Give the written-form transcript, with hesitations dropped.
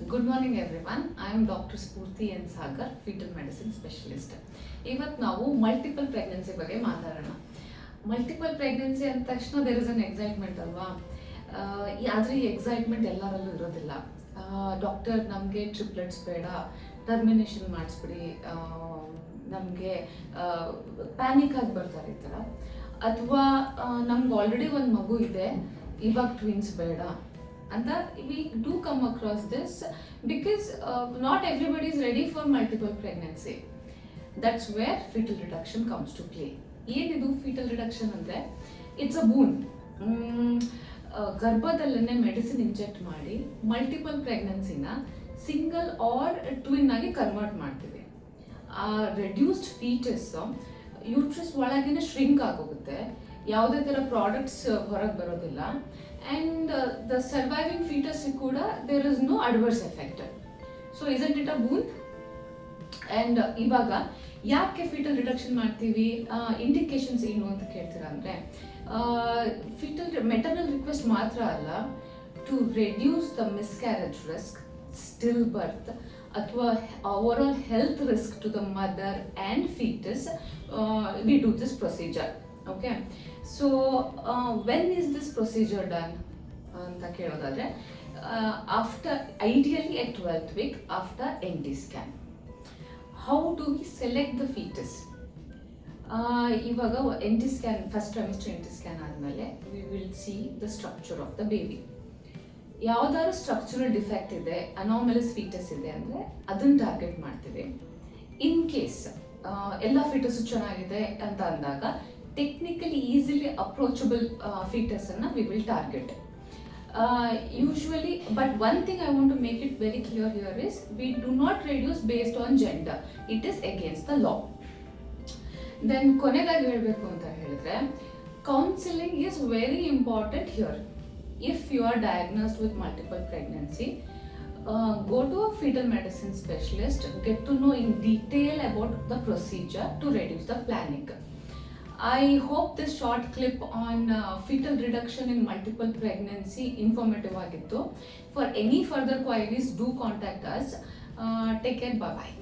Good morning everyone. I am Dr. Spurti N. Sagar, fetal medicine specialist. ಇವತ್ತು ನಾವು multiple pregnancy ಬಗ್ಗೆ ಮಾತಾಡೋಣ. Multiple pregnancy ಅಂದ ತಕ್ಷಣ ದೇರ್ ಇಸ್ ಅನ್ ಎಕ್ಸೈಟ್ಮೆಂಟ್ ಅಲ್ವಾ? ಆದರೆ ಈ ಎಕ್ಸೈಟ್ಮೆಂಟ್ ಎಲ್ಲರಲ್ಲೂ ಇರೋದಿಲ್ಲ. ಡಾಕ್ಟರ್ ನಮಗೆ ಟ್ರಿಪ್ಲೆಟ್ಸ್ ಬೇಡ, ಟರ್ಮಿನೇಷನ್ ಮಾಡಿಸ್ಬಿಡಿ, ನಮಗೆ ಪ್ಯಾನಿಕ್ ಆಗಿ ಬರ್ತಾರೆ ಈ ಥರ. ಅಥವಾ ನಮ್ಗೆ ಆಲ್ರೆಡಿ ಒಂದು ಮಗು ಇದೆ, ಇವಾಗ ಟ್ವಿನ್ಸ್ ಬೇಡ ಅಂತ we do come across this because not everybody is ready for multiple pregnancy. That's where fetal reduction comes to play. ಏನಿದು fetal reduction ಅಂದರೆ ಇಟ್ಸ್ ಅ ಬೂನ್. ಗರ್ಭದಲ್ಲೇ ಮೆಡಿಸಿನ್ ಇಂಜೆಕ್ಟ್ ಮಾಡಿ ಮಲ್ಟಿಪಲ್ ಪ್ರೆಗ್ನೆನ್ಸಿನ ಸಿಂಗಲ್ ಆರ್ ಟ್ವಿನ್ ಆಗಿ convert ಮಾಡ್ತೀವಿ. ಆ reduced fetus uterus ಒಳಗೇನೆ shrink ಆಗೋಗುತ್ತೆ, ಯಾವುದೇ ಥರ ಪ್ರಾಡಕ್ಟ್ಸ್ ಹೊರಗೆ ಬರೋದಿಲ್ಲ. And the surviving fetus kuda there is no adverse effect. So isn't it a boon? And ivaga ಯಾಕೆ fetal reduction ಮಾಡ್ತೀವಿ, ಇಂಡಿಕೇಶನ್ಸ್ ಏನು ಅಂತ ಕೇಳ್ತೀರಾ ಅಂದರೆ, fetal maternal request ಮಾತ್ರ ಅಲ್ಲ, to reduce the miscarriage risk, stillbirth ಅಥವಾ overall health risk to the mother and fetus, we do this procedure. Okay, so when is this procedure done ಅಂತ ಕೇಳೋದಾದರೆ, after ideally at 12th week after NT scan. How do we select the fetus? ಇವಾಗ NT scan, first trimester NT scan ಆದಮೇಲೆ we will see the structure of the baby. ಯಾವುದಾದ್ರು structural defect ಇದೆ, anomalous foetus ಇದೆ ಅಂದರೆ ಅದನ್ನು target ಮಾಡ್ತೀವಿ. In case ಎಲ್ಲ ಫೀಟಸ್ಸು ಚೆನ್ನಾಗಿದೆ ಅಂತ ಅಂದಾಗ technically easily approachable fetus we will target. Usually, but one thing I want to make it very clear here is we do not reduce based on gender. It is against the law. Then ಕೊನೆಗಾಗಿ ಹೇಳಬೇಕು ಅಂತ ಹೇಳಿದ್ರೆ, counseling is very important here. If you are diagnosed with multiple pregnancy, go to a fetal medicine specialist, get to know in detail about the procedure to reduce the panic. I hope this short clip on fetal reduction in multiple pregnancy informative ಆಗಿತ್ತು. For any further queries, do contact us. Take care. Bye bye.